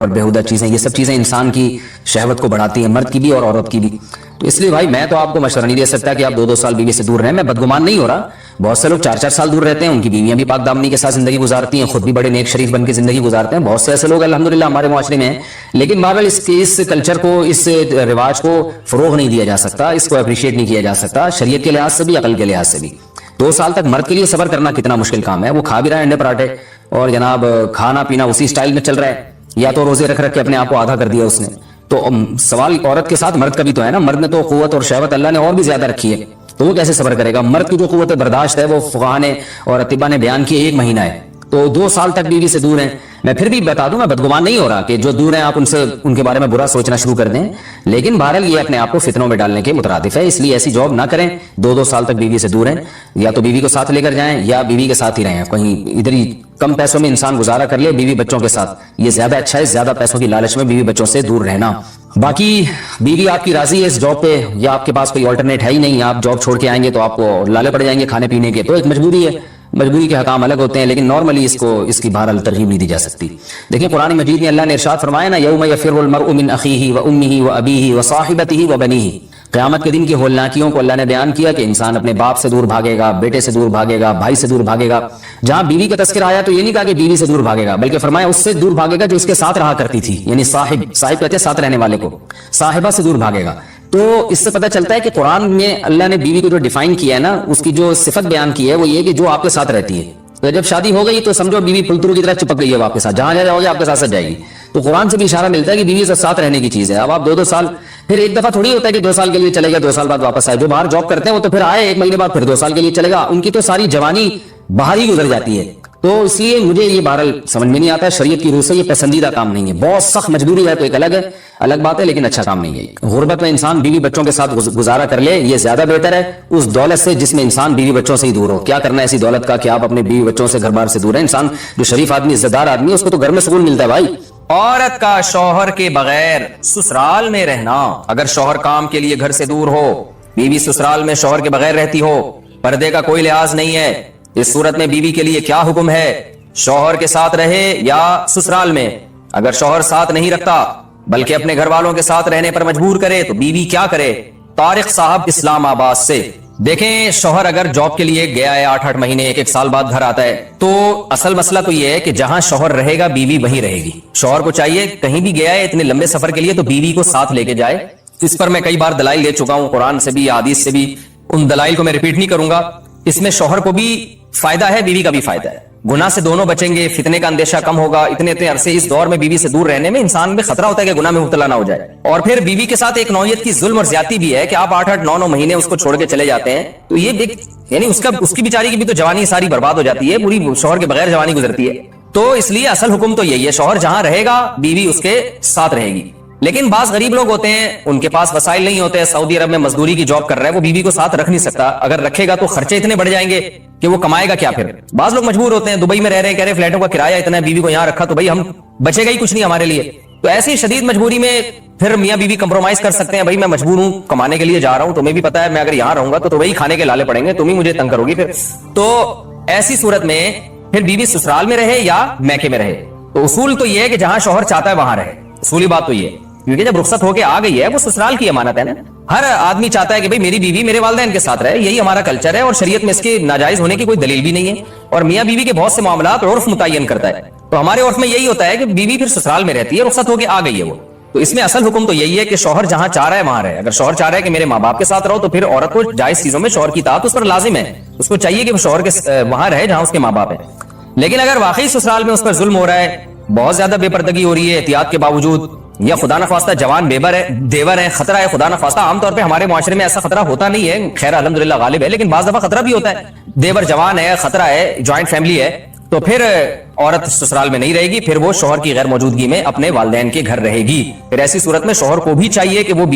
اور बेहुदा चीज़ें, ये सब चीज़ें इंसान की शहवत को बढ़ाती हैं, मर्द की भी और औरत की भी। तो इसलिए भाई मैं तो आपको मशवरा नहीं दे सकता कि आप 2-2 साल बीवी से दूर रहें। मैं बदगुमान नहीं हो रहा, बहुत से लोग 4-4 साल दूर रहते हैं, उनकी बीवियां भी पाक दामनी के साथ जिंदगी गुजारती हैं, खुद भी बड़े नेक शरीफ बन के जिंदगी गुजारते हैं। बहुत से ऐसे लोग अल्हम्दुलिल्लाह हमारे मुआशरे में हैं। लेकिन बहरहाल इस कल्चर को, इस रिवाज को फरोग नहीं दिया जा सकता, इसको अप्रिशिएट नहीं किया जा सकता, शरीयत के लिहाज से भी, अकल के लिहाज से भी। 2 साल तक मर्द के लिए सब्र करना कितना मुश्किल काम है। वो खा भी रहा है अंडे पराठे और जनाब खाना पीना उसी स्टाइल में चल रहा है, या तो रोजे रख रख के अपने आप को आधा कर दिया उसने। तो सवाल औरत के साथ मर्द का भी तो है ना। मर्द ने तो कुव्वत और शहवत अल्लाह ने और भी ज्यादा रखी है, तो वो कैसे सब्र करेगा। मर्द की जो कुव्वत बर्दाश्त है वो फुक़हा ने और अतिबा ने बयान की 1 महीना है। तो 2 साल तक बीवी से दूर हैं। मैं फिर भी बता दूं, मैं बदगुमान नहीं हो रहा कि जो दूर हैं आप उनसे, उनके बारे में बुरा सोचना शुरू कर दें। लेकिन बहरहाल ये अपने आप को फितनों में डालने के मुतरादिफ है, इसलिए ऐसी जॉब ना करें। 2-2 साल तक बीवी से दूर हैं, या तो बीवी को साथ लेकर जाएं या बीवी के साथ ही रहें। कहीं इधर ही कम पैसों में इंसान गुजारा कर ले बीवी बच्चों के साथ, ये ज्यादा अच्छा है, ज्यादा पैसों की लालच में बीवी बच्चों से दूर रहना। बाकी बीवी आपकी राजी है इस जॉब पे, या आपके पास कोई ऑल्टरनेट है ही नहीं, आप जॉब छोड़ के आएंगे तो आपको लाले पड़ जाएंगे खाने पीने के, तो एक मजबूरी है। मजबूरी के हकाम अलग होते हैं, लेकिन नॉर्मली इसकी बहरहाल तरहीब नहीं दी जा सकती। देखिए कुरान मजीद में अल्लाह ने इरशाद फरमाया ना, यौम यफिरुल मरउ मिन अखीही व उम्मिही व अबीही व साहिबतिही व बनीही। क़यामत के दिन की होलनाकियों को अल्लाह ने बयान किया कि इंसान अपने बाप से दूर भागेगा, बेटे से दूर भागेगा, भाई से दूर भागेगा। जहां बीवी का तस्करा आया तो ये नहीं कहा कि बीवी से दूर भागेगा, बल्कि फरमाया उससे दूर भागेगा जो इसके साथ रहा करती थी, यानी साहिब कहते हैं साथ रहने वाले को, साहिबा से दूर भागेगा। तो इससे पता चलता है कि कुरान में अल्लाह ने बीवी को जो डिफाइन किया है ना, उसकी जो सिफत बयान की है वो ये कि जो आपके साथ रहती है। तो जब शादी हो गई तो समझो बीवी फुलतरू की तरह चिपक गई है आपके साथ, जहां जाओगे आपके साथ जाएगी। तो कुरान से भी इशारा मिलता है कि बीवी से साथ रहने की चीज है। अब आप 2-2 साल, फिर एक दफा थोड़ी होता है कि 2 साल के लिए चलेगा, 2 साल बाद वापस आए। जो बाहर जॉब करते हैं वो तो फिर आए 1 महीने बाद फिर 2 साल के लिए चलेगा, उनकी तो सारी जवानी बाहर ही गुजर जाती है। तो इसलिए मुझे ये बहरहाल समझ में नहीं आता है, शरीयत की रूह से ये पसंदीदा काम नहीं है। बहुत सख्त मजबूरी है तो एक अलग बात है, लेकिन अच्छा काम नहीं है। गुर्बत में इंसान बीवी बच्चों के साथ गुजारा कर ले, ये ज्यादा बेहतर है उस दौलत से जिसमें इंसान बीवी बच्चों से ही दूर हो। क्या करना है ऐसी दौलत का कि आप अपने बीवी बच्चों से घर बार से दूर है। इंसान जो शरीफ आदमी, इज्जतदार आदमी है, उसको तो घर में सुकून मिलता है भाई। औरत का शौहर के बगैर ससुराल में रहना। अगर शौहर काम के लिए घर से दूर हो, बीवी ससुराल में शौहर के बगैर रहती हो, पर्दे का कोई लिहाज नहीं है, इस सूरत में बीवी के लिए क्या हुक्म है? शौहर के साथ रहे या ससुराल में? अगर शौहर साथ नहीं रखता बल्कि अपने घर वालों के साथ रहने पर मजबूर करे तो बीवी क्या करे? तारिक साहब इस्लामाबाद से। देखें, शौहर अगर जॉब के लिए गया है 8-8 महीने, 1-1 साल बाद घर आता है, तो असल मसला तो ये है कि जहां शौहर रहेगा बीवी वहीं रहेगी। शौहर को चाहिए कहीं भी गया है इतने लंबे सफर के लिए तो बीवी को साथ लेके जाए। इस पर मैं कई बार दलाइल दे चुका हूं, कुरान से भी, हदीस से भी। उन दलाइल को मैं रिपीट नहीं करूंगा। इसमें शौहर को भी फायदा है, बीवी का भी फायदा है। गुनाह से दोनों बचेंगे, फितने का अंदेशा कम होगा। इतने अरसे इस दौर में बीवी से दूर रहने में इंसान में खतरा होता है कि गुनाह में मुब्तला ना हो जाए। और फिर बीवी के साथ एक नौयत की जुल्म और ज्यादती भी है कि आप 8-8, 9-9 महीने उसको छोड़ के चले जाते हैं, तो ये यानी उसकी बेचारी की भी तो जवानी सारी बर्बाद हो जाती है, पूरी शौहर के बगैर जवानी गुजरती है। तो इसलिए असल हुक्म तो यही है, शौहर जहां रहेगा बीवी उसके साथ रहेगी। लेकिन बास गरीब लोग होते हैं, उनके पास वसाइल नहीं होते, सऊदी अरब में मजदूरी की जॉब कर रहा है, वो बीवी को साथ रख नहीं सकता। अगर रखेगा तो खर्चे इतने बढ़ जाएंगे कि वो कमाएगा क्या फिर? बास लोग मजबूर होते हैं, दुबई में रह रहे हैं, कह रहे फ्लैटों का किराया इतना है, बीवी को यहाँ रखा तो भाई हम बचेगा ही कुछ नहीं हमारे लिए। तो ऐसी शदीद मजबूरी में फिर मियाँ बीवी कंप्रोमाइज कर सकते हैं, भाई मैं मजबूर हूं, कमाने के लिए जा रहा हूं, तुम्हें भी पता है मैं अगर यहाँ रहूंगा तो वही खाने के लाले पड़ेंगे, तुम ही मुझे तंग करोगी फिर। तो ऐसी सूरत में फिर बीवी ससुराल में रहे या मैके में रहे। तो उसूल तो ये है कि जहां शौहर चाहता है वहां रहे। उसूली बात तो ये, क्योंकि जब रुखसत होके आ गई है वो ससुराल की अमानत है ना। हर आदमी चाहता है कि भाई मेरी बीवी मेरे वालिदैन के साथ रहे, यही हमारा कल्चर है और शरीयत में इसके नाजायज होने की कोई दलील भी नहीं है। और मियाँ बीवी के बहुत से मामलात उर्फ मुतय्यन करता है, तो हमारे उर्फ में यही होता है कि बीवी फिर ससुराल में रहती है, रुखसत होके आ गई है वो। तो इसमें असल हुक्म तो यही है कि शौहर जहां चाह रहा है वहां रहे। अगर शौहर चाह रहा है कि मेरे माँ बाप के साथ रहो, तो फिर औरत को जायज चीजों में शौहर की इताअत उस पर लाजिम है। उसको चाहिए कि वो शौहर के वहां रहे जहां उसके माँ बाप है। लेकिन अगर वाकई ससुराल में उस पर जुल्म हो रहा है, बहुत ज्यादा बेपर्दगी हो रही है एहतियात के बावजूद, या खुदा न खास्ता जवान देवर है, खतरा है खुदा न खास्ता। आमतौर पे हमारे मुआशरे में ऐसा खतरा होता नहीं है, खैर अल्हम्दुलिल्लाह गालिब है, लेकिन बाज़ दफा खतरा भी होता है। देवर जवान है, खतरा है, ज्वाइंट फैमिली है, तो फिर औरत ससुराल में नहीं रहेगी, फिर वो शौहर की गैर मौजूदगी में अपने वालिदैन के घर रहेगी। फिर ऐसी सूरत में शौहर को भी चाहिए कि वो